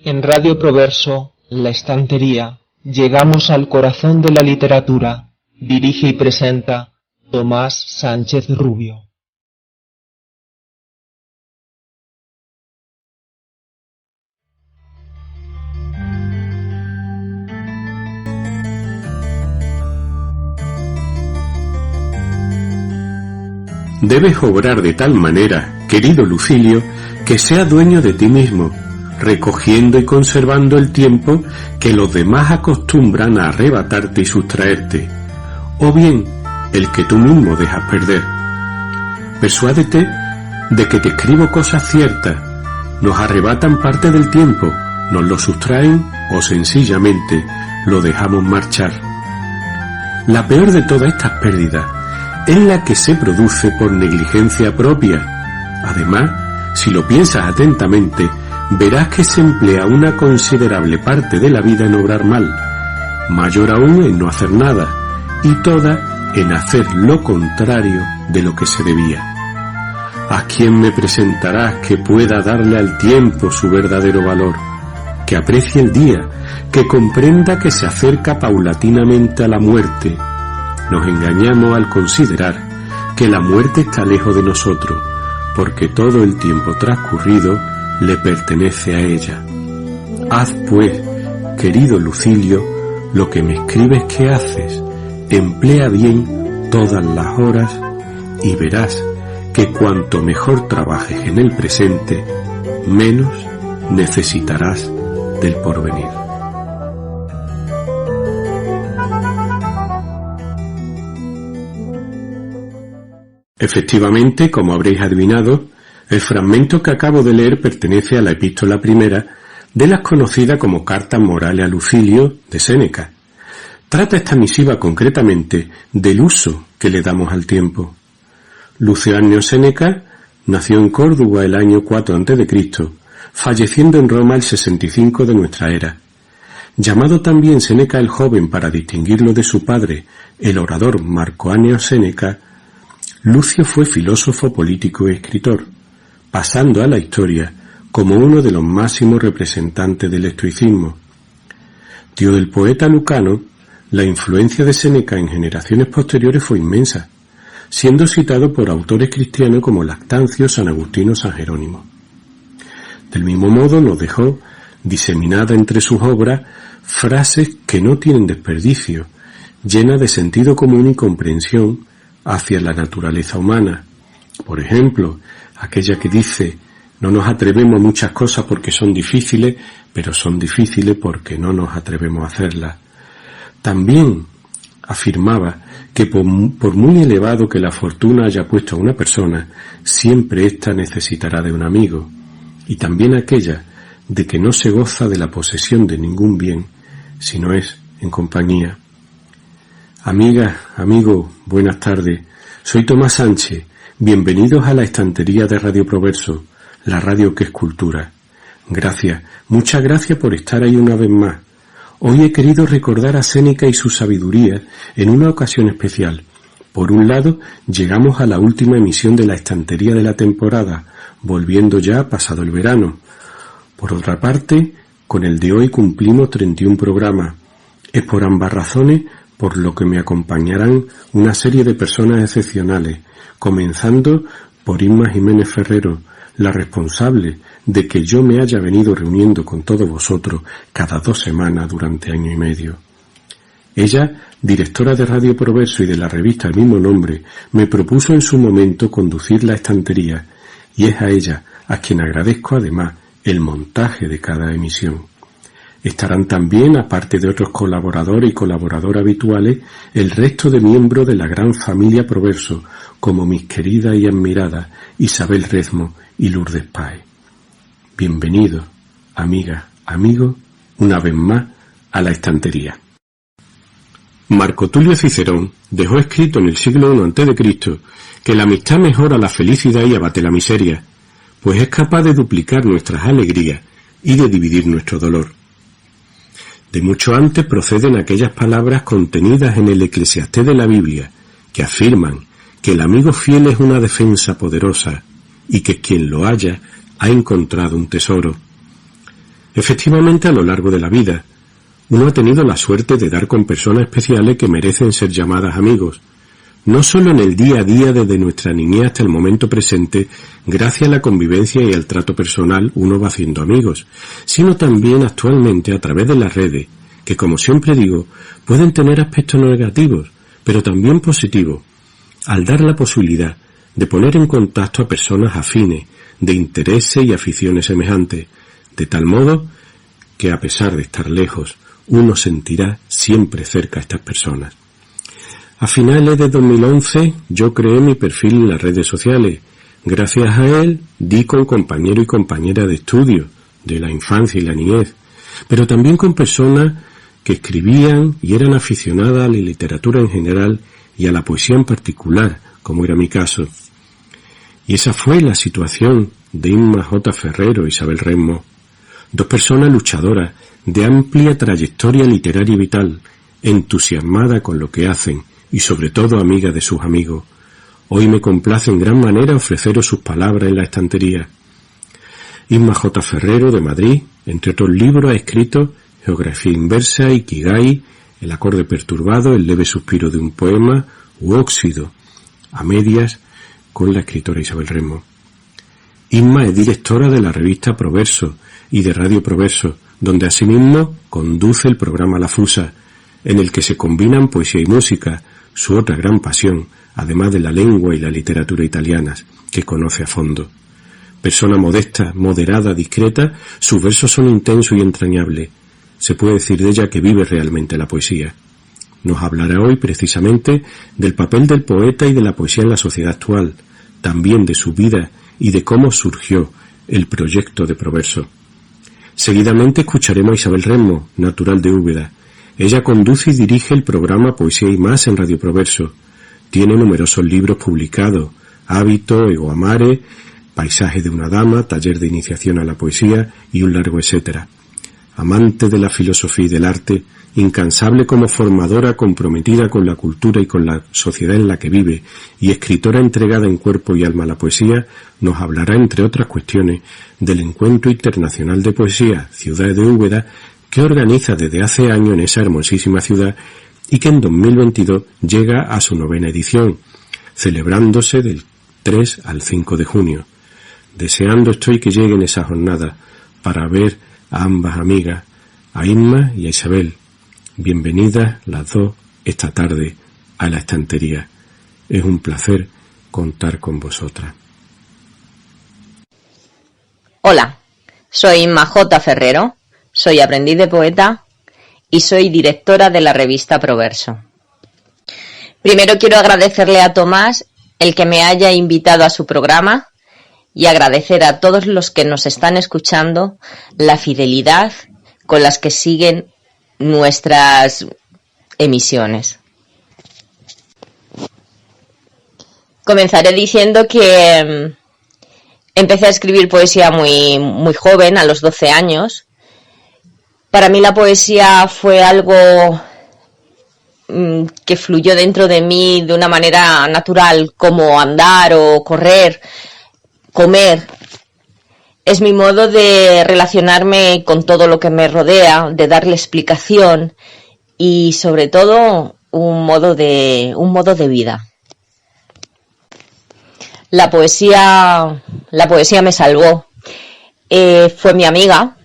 En Radio Proverso, La Estantería, llegamos al corazón de la literatura. Dirige y presenta Tomás Sánchez Rubio. Debes obrar de tal manera, querido Lucilio, que seas dueño de ti mismo, recogiendo y conservando el tiempo que los demás acostumbran a arrebatarte y sustraerte, o bien el que tú mismo dejas perder. Persuádete de que te escribo cosas ciertas, nos arrebatan parte del tiempo, nos lo sustraen o sencillamente lo dejamos marchar. La peor de todas estas pérdidas es la que se produce por negligencia propia. Además, si lo piensas atentamente, verás que se emplea una considerable parte de la vida en obrar mal, mayor aún en no hacer nada, y toda en hacer lo contrario de lo que se debía. ¿A quién me presentarás que pueda darle al tiempo su verdadero valor? Que aprecie el día, que comprenda que se acerca paulatinamente a la muerte. Nos engañamos al considerar que la muerte está lejos de nosotros, porque todo el tiempo transcurrido le pertenece a ella. Haz pues, querido Lucilio, lo que me escribes que haces, emplea bien todas las horas y verás que cuanto mejor trabajes en el presente, menos necesitarás del porvenir. Efectivamente, como habréis adivinado, el fragmento que acabo de leer pertenece a la epístola primera de las conocidas como Cartas Morales a Lucilio de Séneca. Trata esta misiva concretamente del uso que le damos al tiempo. Lucio Annio Séneca nació en Córdoba el año 4 a.C., falleciendo en Roma el 65 de nuestra era. Llamado también Séneca el Joven para distinguirlo de su padre, el orador Marco Annio Séneca, Lucio fue filósofo, político y escritor, pasando a la historia como uno de los máximos representantes del estoicismo. Tío del poeta Lucano, la influencia de Séneca en generaciones posteriores fue inmensa, siendo citado por autores cristianos como Lactancio, San Agustín o San Jerónimo. Del mismo modo nos dejó, diseminada entre sus obras, frases que no tienen desperdicio, llenas de sentido común y comprensión hacia la naturaleza humana. Por ejemplo, aquella que dice: no nos atrevemos a muchas cosas porque son difíciles, pero son difíciles porque no nos atrevemos a hacerlas. También afirmaba que por muy elevado que la fortuna haya puesto a una persona, siempre ésta necesitará de un amigo. Y también aquella de que no se goza de la posesión de ningún bien, si no es en compañía. Amiga, amigo, buenas tardes. Soy Tomás Sánchez. Bienvenidos a la estantería de Radio Proverso, la radio que es cultura. Gracias, muchas gracias por estar ahí una vez más. Hoy he querido recordar a Séneca y su sabiduría en una ocasión especial. Por un lado, llegamos a la última emisión de la estantería de la temporada, volviendo ya pasado el verano. Por otra parte, con el de hoy cumplimos 31 programas. Es por ambas razones por lo que me acompañarán una serie de personas excepcionales, comenzando por Inma Jiménez Ferrero, la responsable de que yo me haya venido reuniendo con todos vosotros cada 2 semanas durante año y medio. Ella, directora de Radio Proverso y de la revista del mismo nombre, me propuso en su momento conducir la estantería, y es a ella a quien agradezco además el montaje de cada emisión. Estarán también, aparte de otros colaboradores y colaboradoras habituales, el resto de miembros de la gran familia Proverso, como mis queridas y admiradas Isabel Rezmo y Lourdes Páez. Bienvenidos, amigas, amigos, una vez más a la estantería. Marco Tulio Cicerón dejó escrito en el siglo I a.C. que la amistad mejora la felicidad y abate la miseria, pues es capaz de duplicar nuestras alegrías y de dividir nuestro dolor. De mucho antes proceden aquellas palabras contenidas en el Eclesiastés de la Biblia, que afirman que el amigo fiel es una defensa poderosa y que quien lo halla ha encontrado un tesoro. Efectivamente, a lo largo de la vida, uno ha tenido la suerte de dar con personas especiales que merecen ser llamadas amigos, no solo en el día a día desde nuestra niñez hasta el momento presente, gracias a la convivencia y al trato personal uno va haciendo amigos, sino también actualmente a través de las redes, que como siempre digo, pueden tener aspectos negativos, pero también positivos, al dar la posibilidad de poner en contacto a personas afines, de intereses y aficiones semejantes, de tal modo que a pesar de estar lejos, uno sentirá siempre cerca a estas personas. A finales de 2011 yo creé mi perfil en las redes sociales. Gracias a él di con compañero y compañera de estudio, de la infancia y la niñez, pero también con personas que escribían y eran aficionadas a la literatura en general y a la poesía en particular, como era mi caso. Y esa fue la situación de Inma J. Ferrero e Isabel Resmo, dos personas luchadoras de amplia trayectoria literaria y vital, entusiasmadas con lo que hacen y sobre todo amigas de sus amigos. Hoy me complace en gran manera ofreceros sus palabras en la estantería. Inma J. Ferrero, de Madrid, entre otros libros, ha escrito Geografía inversa, Ikigai, El acorde perturbado, El leve suspiro de un poema u Óxido, a medias, con la escritora Isabel Resmo. Inma es directora de la revista Proverso y de Radio Proverso, donde asimismo conduce el programa La Fusa, en el que se combinan poesía y música, su otra gran pasión, además de la lengua y la literatura italianas, que conoce a fondo. Persona modesta, moderada, discreta, sus versos son intensos y entrañables. Se puede decir de ella que vive realmente la poesía. Nos hablará hoy precisamente del papel del poeta y de la poesía en la sociedad actual, también de su vida y de cómo surgió el proyecto de Proverso. Seguidamente escucharemos a Isabel Resmo, natural de Úbeda. Ella conduce y dirige el programa Poesía y Más en Radio Proverso. Tiene numerosos libros publicados: Hábito, Ego Amare, Paisaje de una dama, Taller de iniciación a la poesía y un largo etcétera. Amante de la filosofía y del arte, incansable como formadora, comprometida con la cultura y con la sociedad en la que vive, y escritora entregada en cuerpo y alma a la poesía, nos hablará, entre otras cuestiones, del Encuentro Internacional de Poesía, Ciudad de Úbeda, que organiza desde hace años en esa hermosísima ciudad y que en 2022 llega a su 9ª edición, celebrándose del 3 al 5 de junio. Deseando estoy que lleguen esa jornada para ver a ambas amigas, a Inma y a Isabel. Bienvenidas las dos esta tarde a la estantería. Es un placer contar con vosotras. Hola, soy Inma J. Ferrero, soy aprendiz de poeta y soy directora de la revista Proverso. Primero quiero agradecerle a Tomás el que me haya invitado a su programa y agradecer a todos los que nos están escuchando la fidelidad con las que siguen nuestras emisiones. Comenzaré diciendo que empecé a escribir poesía muy joven, a los 12 años. Para mí la poesía fue algo que fluyó dentro de mí de una manera natural, como andar o correr, comer. Es mi modo de relacionarme con todo lo que me rodea, de darle explicación y sobre todo un modo de vida. La poesía me salvó. Fue mi amiga,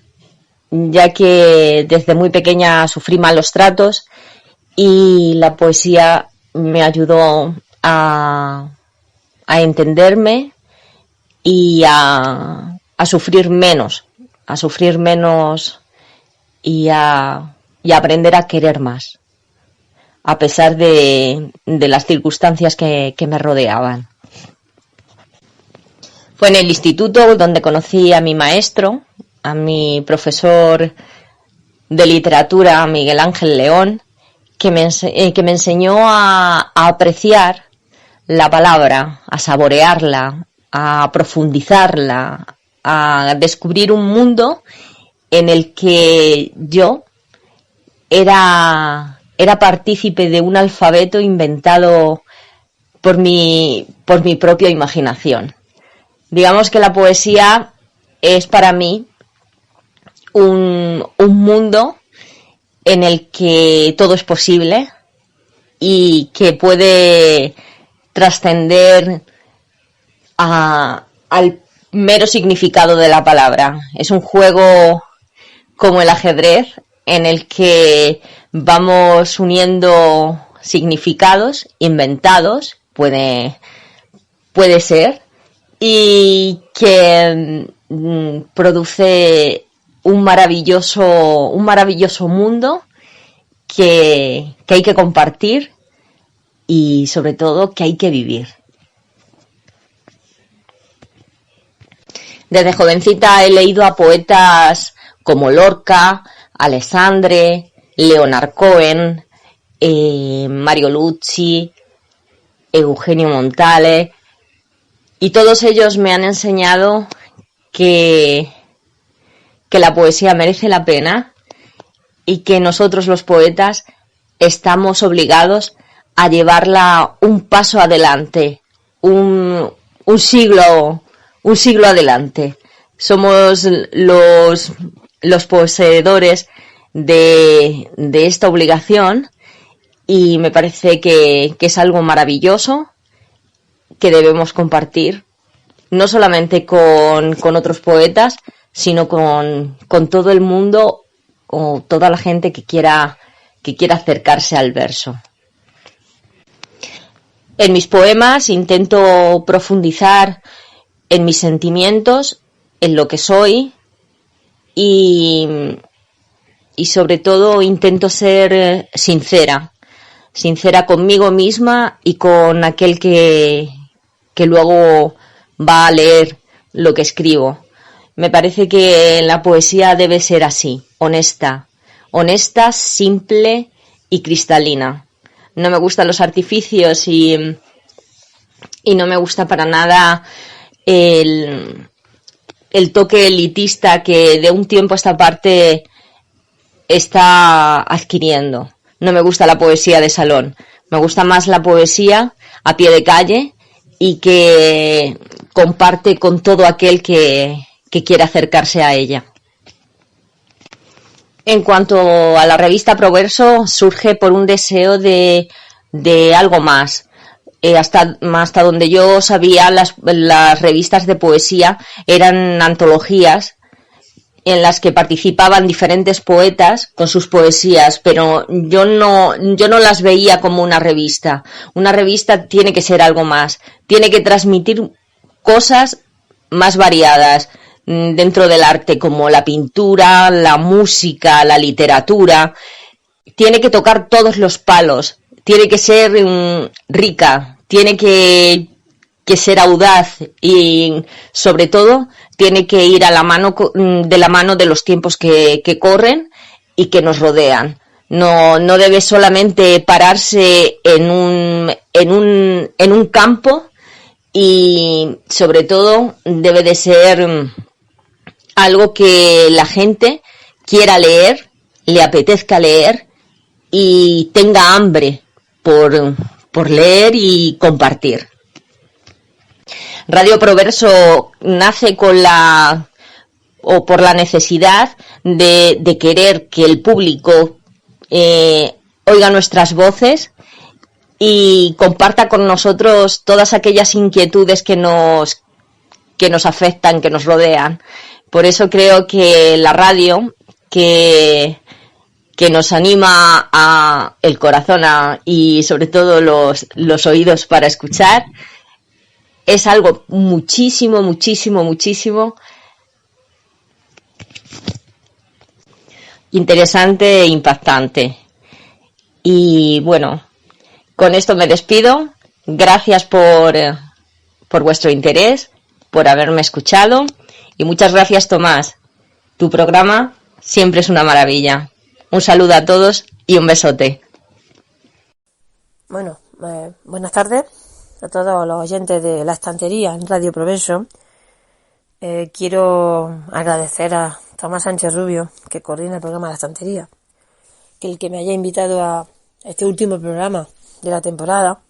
ya que desde muy pequeña sufrí malos tratos y la poesía me ayudó a entenderme y a sufrir menos y a aprender a querer más, a pesar de las circunstancias que me rodeaban. Fue en el instituto donde conocí a mi maestro, a mi profesor de literatura, Miguel Ángel León, que me enseñó a apreciar la palabra, a saborearla, a profundizarla, a descubrir un mundo en el que yo era partícipe de un alfabeto inventado por mi propia imaginación. Digamos que la poesía es para mí un mundo en el que todo es posible y que puede trascender al mero significado de la palabra. Es un juego como el ajedrez en el que vamos uniendo significados inventados, puede ser, y que produce un maravilloso mundo que hay que compartir y sobre todo que hay que vivir. Desde jovencita he leído a poetas como Lorca, Alessandre, Leonard Cohen, Mario Lucci, Eugenio Montale, y todos ellos me han enseñado que la poesía merece la pena y que nosotros los poetas estamos obligados a llevarla un paso adelante, un siglo adelante. Somos los poseedores de esta obligación y me parece que es algo maravilloso que debemos compartir, no solamente con otros poetas, sino con todo el mundo o toda la gente que quiera acercarse al verso. En mis poemas intento profundizar en mis sentimientos, en lo que soy y sobre todo intento ser sincera conmigo misma y con aquel que luego va a leer lo que escribo. Me parece que la poesía debe ser así, honesta, simple y cristalina. No me gustan los artificios y no me gusta para nada el toque elitista que de un tiempo a esta parte está adquiriendo. No me gusta la poesía de salón, me gusta más la poesía a pie de calle y que comparte con todo aquel que quiere acercarse a ella. En cuanto a la revista Proverso, surge por un deseo de algo más. Hasta donde yo sabía, las revistas de poesía eran antologías en las que participaban diferentes poetas con sus poesías, pero yo no las veía como una revista. Una revista tiene que ser algo más, tiene que transmitir cosas más variadas dentro del arte, como la pintura, la música, la literatura. Tiene que tocar todos los palos, tiene que ser rica, tiene que ser audaz y sobre todo tiene que ir de la mano de los tiempos que corren y que nos rodean. No debe solamente pararse en un campo y sobre todo debe de ser algo que la gente quiera leer, le apetezca leer y tenga hambre por leer y compartir. Radio Proverso nace por la necesidad de querer que el público oiga nuestras voces y comparta con nosotros todas aquellas inquietudes que nos afectan, que nos rodean. Por eso creo que la radio, que nos anima a el corazón y sobre todo los oídos para escuchar, es algo muchísimo interesante e impactante. Y bueno, con esto me despido. Gracias por vuestro interés, por haberme escuchado y muchas gracias, Tomás. Tu programa siempre es una maravilla. Un saludo a todos y un besote. Bueno, buenas tardes a todos los oyentes de La Estantería en Radio Proverso. Quiero agradecer a Tomás Sánchez Rubio, que coordina el programa La Estantería, el que me haya invitado a este último programa de la temporada,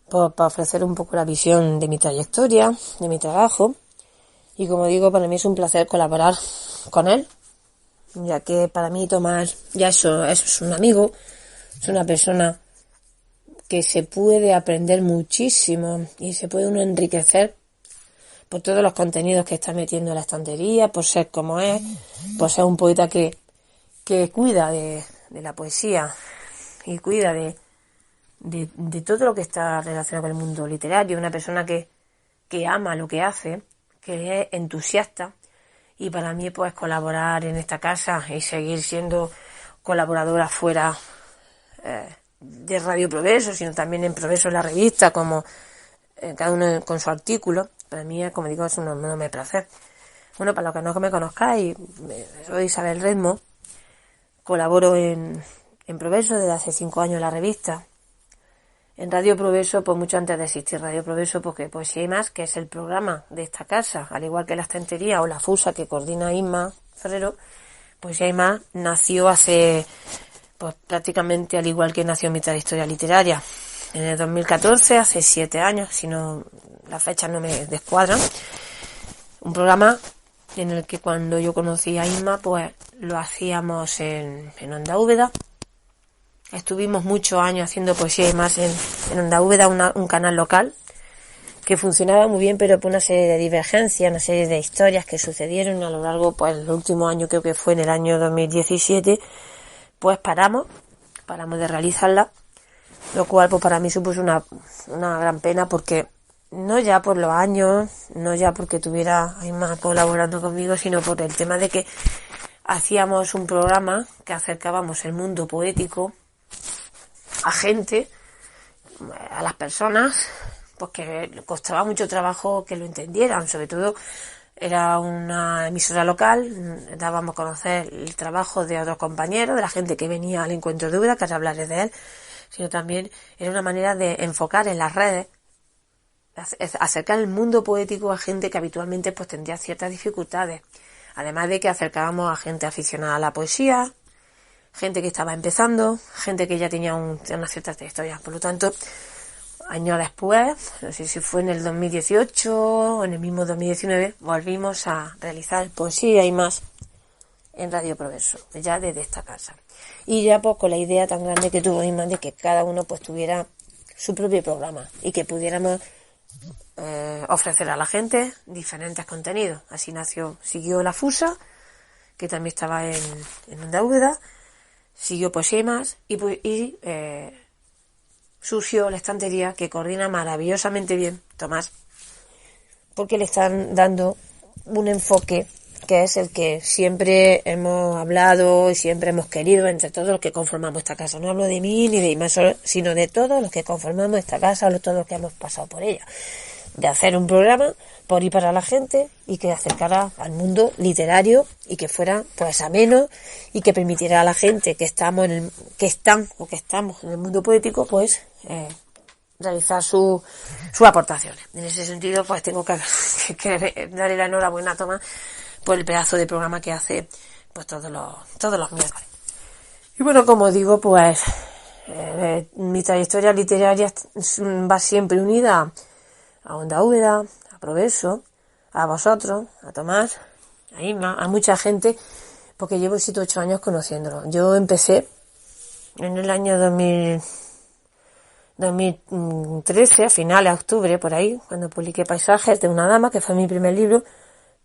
para ofrecer un poco la visión de mi trayectoria, de mi trabajo Y como digo, para mí es un placer colaborar con él, ya que para mí Tomás ya eso es un amigo, es una persona que se puede aprender muchísimo y se puede uno enriquecer por todos los contenidos que está metiendo en la estantería, por ser como es, por ser un poeta que cuida de la poesía y cuida de todo lo que está relacionado con el mundo literario, una persona que ama lo que hace, que es entusiasta, y para mí pues colaborar en esta casa y seguir siendo colaboradora fuera de Radio Progreso, sino también en Progreso en la revista, como cada uno con su artículo, para mí, como digo, es un enorme placer. Bueno, para los que no me conozcáis, soy Isabel Redmo, colaboro en Progreso desde hace 5 años en la revista. En Radio Progreso, pues mucho antes de existir Radio Progreso, porque Poesía y Más, que es el programa de esta casa, al igual que La Estantería o La Fusa, que coordina Inma Ferrero, Poesía y Más nació hace, pues prácticamente al igual que nació mi trayectoria literaria. En el 2014, hace 7 años, si no, las fechas no me descuadran, un programa en el que cuando yo conocí a Inma, pues lo hacíamos en Onda Úbeda. Estuvimos muchos años haciendo Poesía y Más en Onda Úbeda, un canal local que funcionaba muy bien, pero por una serie de divergencias, una serie de historias que sucedieron a lo largo, pues el último año, creo que fue en el año 2017, pues paramos de realizarla, lo cual pues para mí supuso una gran pena, porque no ya por los años, no ya porque tuviera a Inma colaborando conmigo, sino por el tema de que hacíamos un programa que acercábamos el mundo poético a gente, a las personas, pues que costaba mucho trabajo que lo entendieran. Sobre todo era una emisora local, dábamos a conocer el trabajo de otros compañeros, de la gente que venía al encuentro de Úbeda, que ahora hablaré de él, sino también era una manera de enfocar en las redes, acercar el mundo poético a gente que habitualmente pues tendría ciertas dificultades, además de que acercábamos a gente aficionada a la poesía, gente que estaba empezando, gente que ya tenía una cierta trayectoria. Por lo tanto, años después, no sé si fue en el 2018 o en el mismo 2019, volvimos a realizar Poesía y Más en Radio Progreso, ya desde esta casa. Y ya pues con la idea tan grande que tuvo Inma de que cada uno pues tuviera su propio programa y que pudiéramos ofrecer a la gente diferentes contenidos. Así siguió La Fusa, que también estaba en Onda Úbeda, siguió Poesía y Más y surgió La Estantería, que coordina maravillosamente bien Tomás, porque le están dando un enfoque que es el que siempre hemos hablado y siempre hemos querido entre todos los que conformamos esta casa. No hablo de mí ni de Inma, sino de todos los que conformamos esta casa, o todos los que hemos pasado por ella. De hacer un programa por y para la gente y que acercara al mundo literario y que fuera pues ameno y que permitiera a la gente que estamos en el mundo poético pues realizar sus aportaciones. En ese sentido pues tengo que darle la enhorabuena a Tomás por el pedazo de programa que hace pues todos los miércoles. Y bueno, como digo, pues mi trayectoria literaria va siempre unida a Onda Úbeda, a Progreso, a vosotros, a Tomás, a Inma, a mucha gente, porque llevo 7 o 8 años conociéndolo. Yo empecé en el año 2013, a finales de octubre, por ahí, cuando publiqué Paisajes de una dama, que fue mi primer libro,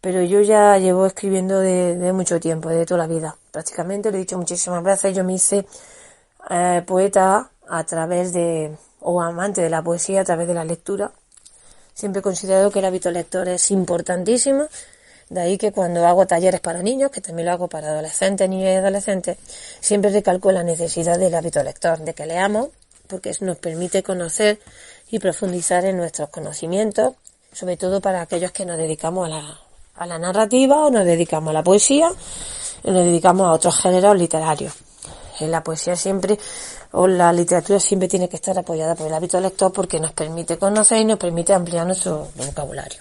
pero yo ya llevo escribiendo de mucho tiempo, de toda la vida. Prácticamente, lo he dicho muchísimas veces, yo me hice poeta o amante de la poesía a través de la lectura. Siempre he considerado que el hábito lector es importantísimo, de ahí que cuando hago talleres para niños, que también lo hago para adolescentes, niños y adolescentes, siempre recalco la necesidad del hábito lector, de que leamos, porque eso nos permite conocer y profundizar en nuestros conocimientos, sobre todo para aquellos que nos dedicamos a la narrativa, o nos dedicamos a la poesía, o nos dedicamos a otros géneros literarios. En la poesía siempre, o la literatura siempre tiene que estar apoyada por el hábito lector, porque nos permite conocer y nos permite ampliar nuestro vocabulario.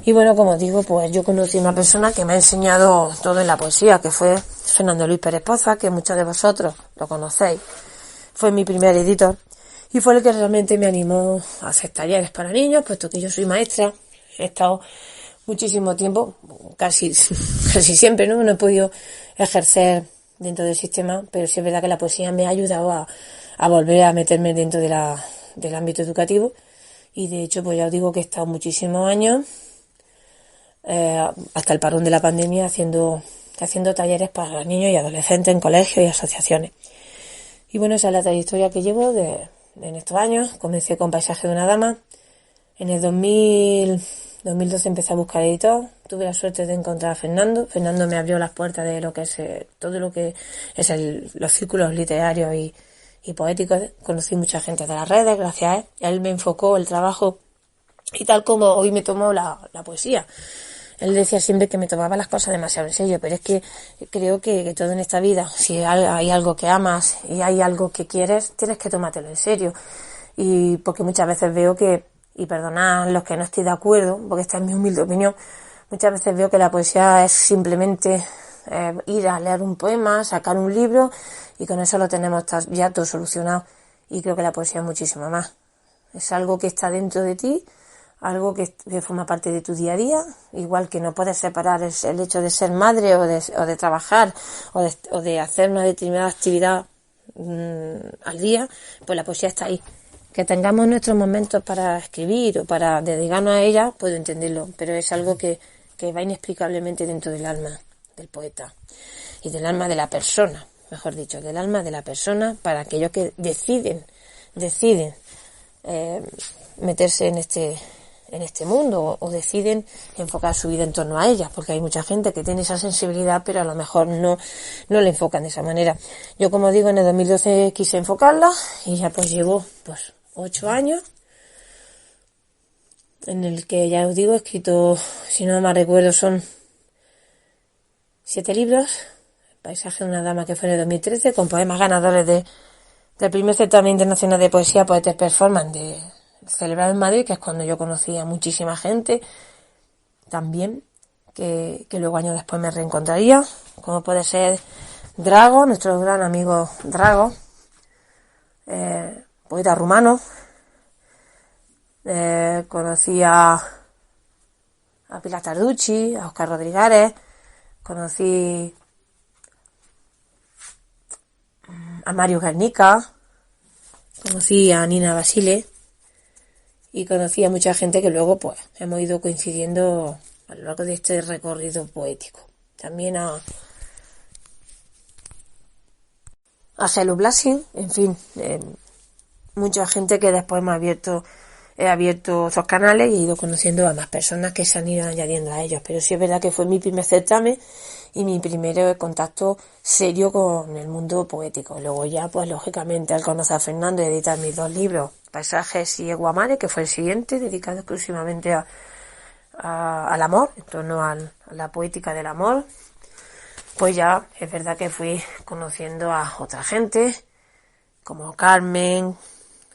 Y bueno, como digo, pues yo conocí a una persona que me ha enseñado todo en la poesía, que fue Fernando Luis Pérez Poza, que muchos de vosotros lo conocéis. Fue mi primer editor y fue el que realmente me animó a hacer talleres para niños, puesto que yo soy maestra. He estado muchísimo tiempo, casi siempre, ¿no? No he podido ejercer dentro del sistema, pero sí es verdad que la poesía me ha ayudado a volver a meterme dentro del ámbito educativo, y de hecho, pues ya os digo que he estado muchísimos años, hasta el parón de la pandemia, haciendo talleres para niños y adolescentes en colegios y asociaciones. Y bueno, esa es la trayectoria que llevo en estos años. Comencé con Paisaje de una dama. En el 2012 empecé a buscar editor. Tuve la suerte de encontrar a Fernando. Fernando me abrió las puertas de lo que es todo lo que es los círculos literarios y poéticos. Conocí mucha gente de las redes gracias a él. Él me enfocó el trabajo, y tal como hoy me tomó la poesía. Él decía siempre que me tomaba las cosas demasiado en serio, pero es que creo que todo en esta vida, si hay algo que amas y hay algo que quieres, tienes que tomártelo en serio. Y porque muchas veces veo que, y perdonad los que no estoy de acuerdo, porque esta es mi humilde opinión, muchas veces veo que la poesía es simplemente ir a leer un poema, sacar un libro, y con eso lo tenemos ya todo solucionado. Y creo que la poesía es muchísimo más. Es algo que está dentro de ti, algo que forma parte de tu día a día, igual que no puedes separar el hecho de ser madre o de trabajar o de hacer una determinada actividad al día, pues la poesía está ahí. Que tengamos nuestros momentos para escribir o para dedicarnos a ella, puedo entenderlo, pero es algo que va inexplicablemente dentro del alma del poeta y del alma de la persona, mejor dicho, del alma de la persona, para aquellos que deciden meterse en este mundo o deciden enfocar su vida en torno a ella, porque hay mucha gente que tiene esa sensibilidad, pero a lo mejor no la enfocan de esa manera. Yo, como digo, en el 2012 quise enfocarla y ya pues llevo 8 años en el que, ya os digo, he escrito, si no me recuerdo, son 7 libros. Paisaje de una dama, que fue en el 2013, con poemas ganadores del primer certamen internacional de poesía Poetes Performance celebrado en Madrid, que es cuando yo conocí a muchísima gente también, que luego años después me reencontraría, como puede ser Drago, nuestro gran amigo Drago, poeta rumano. Conocí a Pilar Tarducci, a Óscar Rodríguez, conocí a Mario Guernica, conocí a Nina Basile y conocí a mucha gente que luego pues hemos ido coincidiendo a lo largo de este recorrido poético. También a Selu Blasi, en fin, mucha gente que después he abierto esos canales y he ido conociendo a más personas que se han ido añadiendo a ellos. Pero sí es verdad que fue mi primer certamen y mi primer contacto serio con el mundo poético. Luego ya, pues lógicamente, al conocer a Fernando y editar mis 2 libros, Paisajes y Eguamare, que fue el siguiente, dedicado exclusivamente al amor, en torno a la poética del amor, pues ya es verdad que fui conociendo a otra gente, como Carmen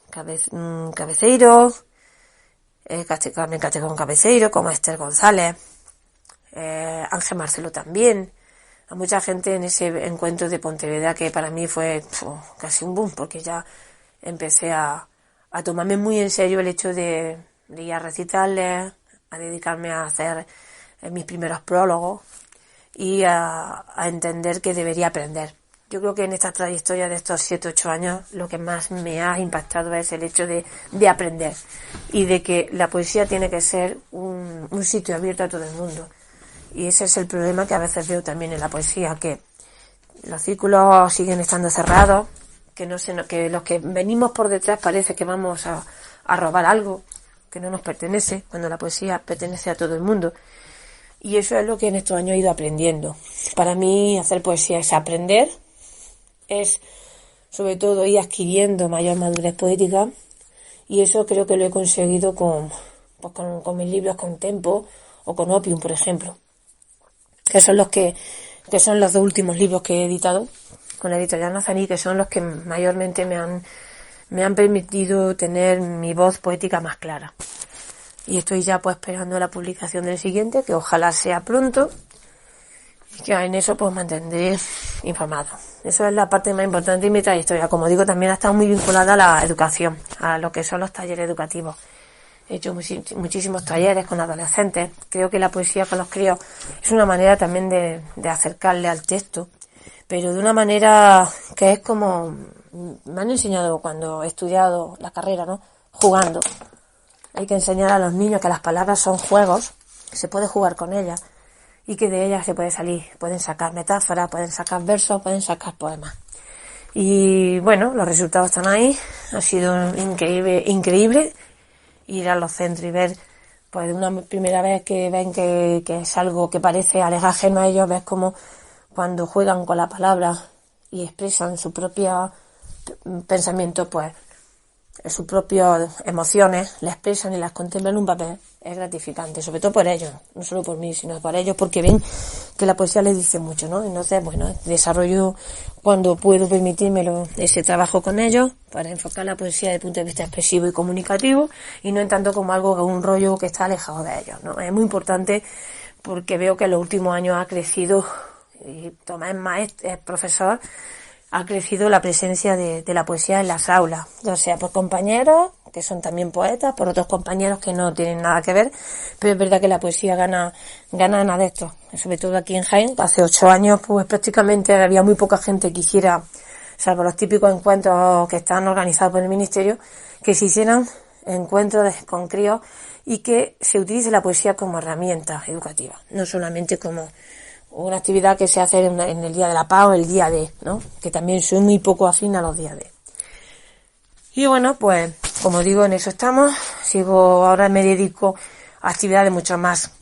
Cabeceiro, Carmen Castejón Cabeceiro, como Esther González, Ángel Marcelo también, a mucha gente en ese encuentro de Pontevedra, que para mí fue casi un boom, porque ya empecé a tomarme muy en serio el hecho de ir a recitarles, a dedicarme a hacer mis primeros prólogos y a entender que debería aprender. Yo creo que en esta trayectoria de estos 7-8 años lo que más me ha impactado es el hecho de aprender y de que la poesía tiene que ser un sitio abierto a todo el mundo. Y ese es el problema que a veces veo también en la poesía, que los círculos siguen estando cerrados, que los que venimos por detrás parece que vamos a robar algo que no nos pertenece, cuando la poesía pertenece a todo el mundo. Y eso es lo que en estos años he ido aprendiendo. Para mí hacer poesía es aprender, es sobre todo ir adquiriendo mayor madurez poética, y eso creo que lo he conseguido con mis libros, con Tempo o con Opium, por ejemplo, que son los 2 últimos libros que he editado con la editorial Nazarí, que son los que mayormente me han permitido tener mi voz poética más clara. Y estoy ya pues esperando la publicación del siguiente, que ojalá sea pronto, y que en eso pues mantendré informado. Eso es la parte más importante de mi trayectoria. Como digo, también ha estado muy vinculada a la educación, a lo que son los talleres educativos. he hecho muchísimos talleres con adolescentes. Creo que la poesía con los críos es una manera también de acercarle al texto, pero de una manera que es como me han enseñado cuando he estudiado la carrera, ¿no? Jugando. Hay que enseñar a los niños que las palabras son juegos, que se puede jugar con ellas y que de ellas se puede salir, pueden sacar metáforas, pueden sacar versos, pueden sacar poemas. Y bueno, los resultados están ahí. Ha sido increíble ir a los centros y ver, pues una primera vez que ven que es algo que parece ajeno a ellos, ves como cuando juegan con la palabra y expresan su propio pensamiento, pues sus propias emociones, las expresan y las contemplan en un papel. Es gratificante, sobre todo por ellos, no solo por mí, sino por ellos, porque ven que la poesía les dice mucho, ¿no? Entonces, bueno, desarrollo cuando puedo permitírmelo ese trabajo con ellos para enfocar la poesía desde el punto de vista expresivo y comunicativo y no en tanto como algo, un rollo que está alejado de ellos, ¿no? Es muy importante porque veo que en los últimos años ha crecido, y Tomás es profesor, ha crecido la presencia de la poesía en las aulas, ya sea por compañeros que son también poetas, por otros compañeros que no tienen nada que ver, pero es verdad que la poesía gana en adeptos, sobre todo aquí en Jaén. Hace 8 años pues prácticamente había muy poca gente que hiciera, salvo los típicos encuentros que están organizados por el Ministerio, que se hicieran encuentros con críos y que se utilice la poesía como herramienta educativa, no solamente como una actividad que se hace en el Día de la Paz o el Día de, ¿no? Que también soy muy poco afín a los días de. Y bueno, pues, como digo, en eso estamos. Ahora me dedico a actividades mucho más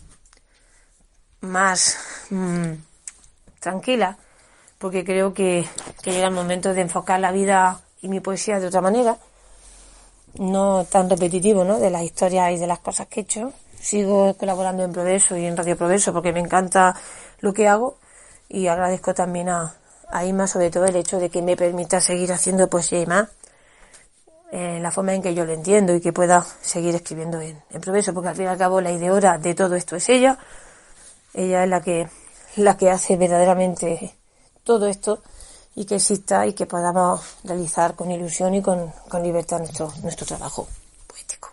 tranquilas, porque creo que llega el momento de enfocar la vida y mi poesía de otra manera, no tan repetitivo, ¿no? De las historias y de las cosas que he hecho. Sigo colaborando en Progreso y en Radio Progreso porque me encanta lo que hago y agradezco también a Inma sobre todo el hecho de que me permita seguir haciendo poesía y más la forma en que yo lo entiendo y que pueda seguir escribiendo en Progreso, porque al fin y al cabo la ideora de todo esto es ella es la que hace verdaderamente todo esto y que exista y que podamos realizar con ilusión y con libertad nuestro trabajo poético.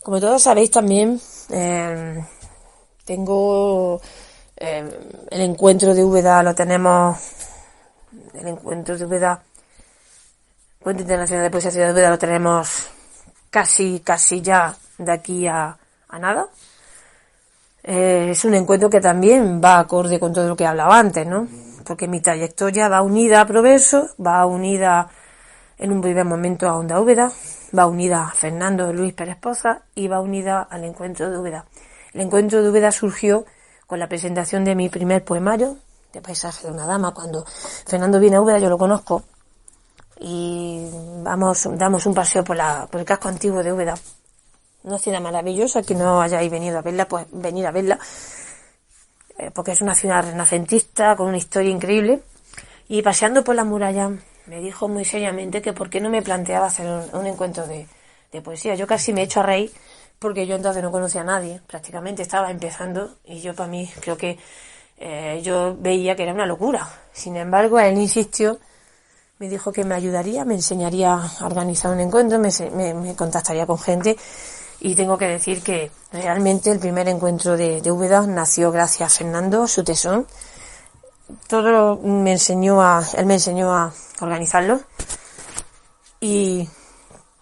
Como todos sabéis también, tengo el encuentro de Úbeda, el encuentro de Úbeda, Encuentro Internacional de Poesía Ciudad de Úbeda lo tenemos casi ya de aquí a nada. Es un encuentro que también va acorde con todo lo que he hablado antes, ¿no? Porque mi trayectoria va unida a Progreso, va unida en un primer momento a Onda Úbeda, va unida a Fernando Luis Pérez Poza y va unida al encuentro de Úbeda. El encuentro de Úbeda surgió con la presentación de mi primer poemario, de Paisaje de una dama. Cuando Fernando viene a Úbeda, yo lo conozco, y damos un paseo por el casco antiguo de Úbeda. Una ciudad maravillosa, que no hayáis venido a verla, pues venir a verla, porque es una ciudad renacentista con una historia increíble. Y paseando por la muralla me dijo muy seriamente que por qué no me planteaba hacer un encuentro de poesía. Yo casi me he hecho a reír porque yo entonces no conocía a nadie, prácticamente estaba empezando y yo para mí creo que yo veía que era una locura. Sin embargo, él insistió, me dijo que me ayudaría, me enseñaría a organizar un encuentro, me contactaría con gente y tengo que decir que realmente el primer encuentro de Úbeda nació gracias a Fernando, su tesón. Él me enseñó a organizarlo y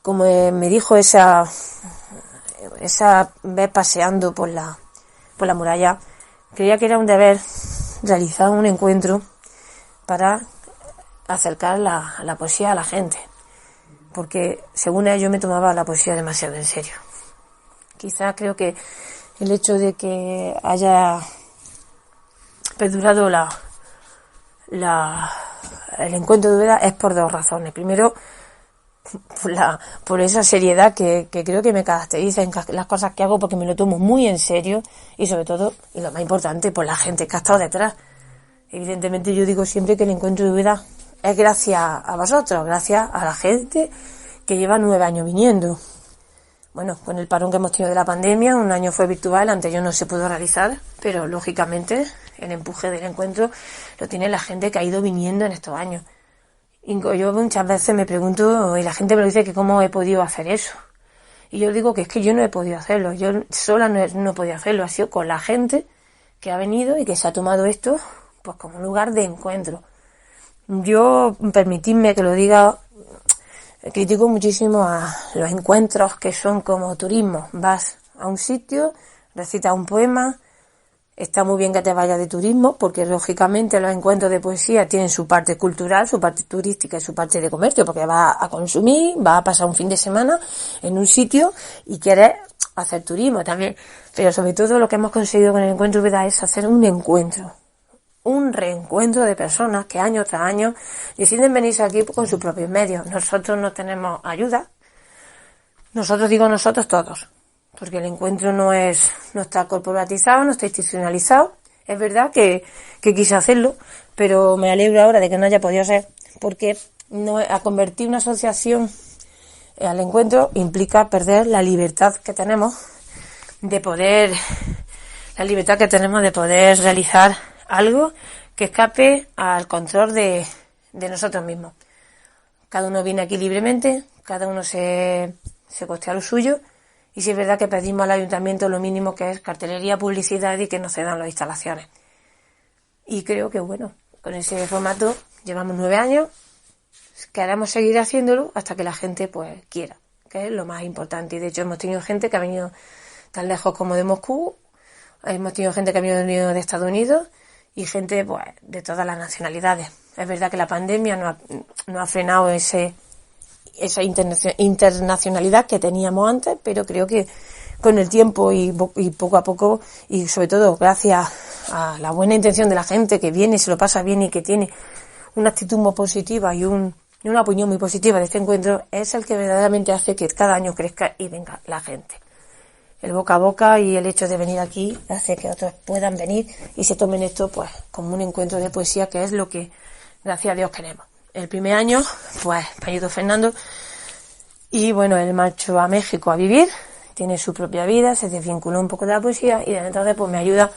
como me dijo esa vez paseando por la muralla, creía que era un deber realizar un encuentro para acercar la poesía a la gente, porque según él yo me tomaba la poesía demasiado en serio. Quizás creo que el hecho de que haya perdurado el encuentro de Úbeda es por 2 razones. Primero, por esa seriedad que creo que me caracteriza en las cosas que hago, porque me lo tomo muy en serio y sobre todo, y lo más importante, por la gente que ha estado detrás. Evidentemente yo digo siempre que el encuentro de Úbeda es gracias a vosotros, gracias a la gente que lleva 9 años viniendo. Bueno, con el parón que hemos tenido de la pandemia, un año fue virtual, anterior no se pudo realizar, pero lógicamente el empuje del encuentro lo tiene la gente que ha ido viniendo en estos años. Y yo muchas veces me pregunto, y la gente me lo dice, que cómo he podido hacer eso. Y yo digo que es que yo no he podido hacerlo, yo sola no he podido hacerlo, ha sido con la gente que ha venido y que se ha tomado esto pues como un lugar de encuentro. Yo, permitidme que lo diga, critico muchísimo a los encuentros que son como turismo. Vas a un sitio, recitas un poema, está muy bien que te vayas de turismo, porque lógicamente los encuentros de poesía tienen su parte cultural, su parte turística y su parte de comercio, porque vas a consumir, vas a pasar un fin de semana en un sitio y quieres hacer turismo también. Pero sobre todo lo que hemos conseguido con el Encuentro Úbeda es hacer un encuentro, un reencuentro de personas que año tras año deciden venirse aquí con sus propios medios. Nosotros no tenemos ayuda, nosotros todos, porque el encuentro no está corporatizado, no está institucionalizado. Es verdad que quise hacerlo, pero me alegro ahora de que no haya podido ser, porque a convertir una asociación al encuentro implica perder la libertad que tenemos de poder realizar algo que escape al control de nosotros mismos. Cada uno viene aquí libremente, cada uno se costea lo suyo, y sí es verdad que pedimos al ayuntamiento lo mínimo, que es cartelería, publicidad y que nos cedan las instalaciones. Y creo que bueno, con ese formato llevamos 9 años, queremos seguir haciéndolo hasta que la gente pues quiera, que es lo más importante. Y de hecho hemos tenido gente que ha venido tan lejos como de Moscú, hemos tenido gente que ha venido de Estados Unidos y gente pues de todas las nacionalidades. Es verdad que la pandemia no ha frenado esa internacionalidad que teníamos antes, pero creo que con el tiempo y poco a poco, y sobre todo gracias a la buena intención de la gente que viene y se lo pasa bien y que tiene una actitud muy positiva y una opinión muy positiva de este encuentro, es el que verdaderamente hace que cada año crezca y venga la gente. El boca a boca y el hecho de venir aquí hace que otros puedan venir y se tomen esto pues como un encuentro de poesía, que es lo que gracias a Dios queremos. El primer año pues me ayudó Fernando y bueno, él marchó a México a vivir, tiene su propia vida, se desvinculó un poco de la poesía y desde entonces pues me ayuda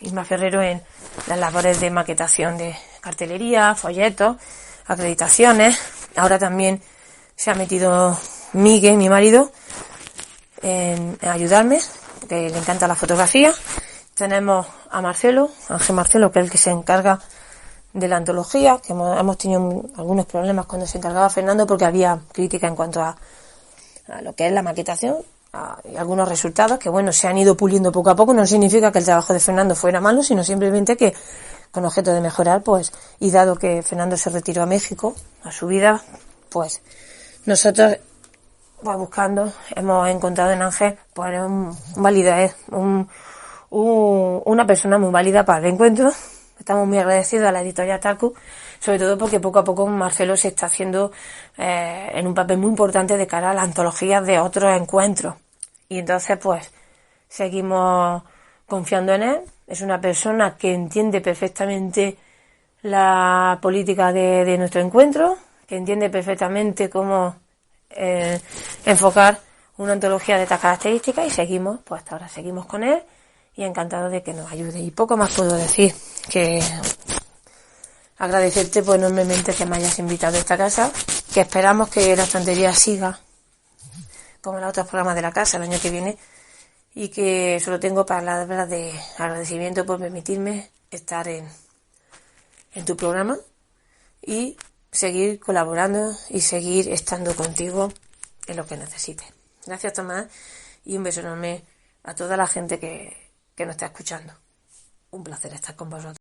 Isma Ferrero en las labores de maquetación de cartelería, folletos, acreditaciones. Ahora también se ha metido Miguel, mi marido, en ayudarme, porque le encanta la fotografía. Tenemos a Ángel Marcelo, que es el que se encarga de la antología, que hemos tenido algunos problemas cuando se encargaba Fernando, porque había crítica en cuanto a lo que es la maquetación, y algunos resultados que bueno, se han ido puliendo poco a poco. No significa que el trabajo de Fernando fuera malo, sino simplemente que con objeto de mejorar, pues, y dado que Fernando se retiró a México, a su vida, pues nosotros pues buscando, hemos encontrado en Ángel pues una persona muy válida para el encuentro. Estamos muy agradecidos a la editorial Taku, sobre todo porque poco a poco Marcelo se está haciendo en un papel muy importante de cara a las antologías de otros encuentros. Y entonces pues seguimos confiando en él. Es una persona que entiende perfectamente la política de nuestro encuentro, que entiende perfectamente cómo enfocar una antología de estas características, y seguimos, pues hasta ahora seguimos con él y encantado de que nos ayude. Y poco más puedo decir, que agradecerte pues enormemente que me hayas invitado a esta casa, que esperamos que la estantería siga como en los otros programas de la casa el año que viene, y que solo tengo palabras de agradecimiento por permitirme estar en tu programa y seguir colaborando y seguir estando contigo en lo que necesites. Gracias, Tomás, y un beso enorme a toda la gente que nos está escuchando. Un placer estar con vosotros.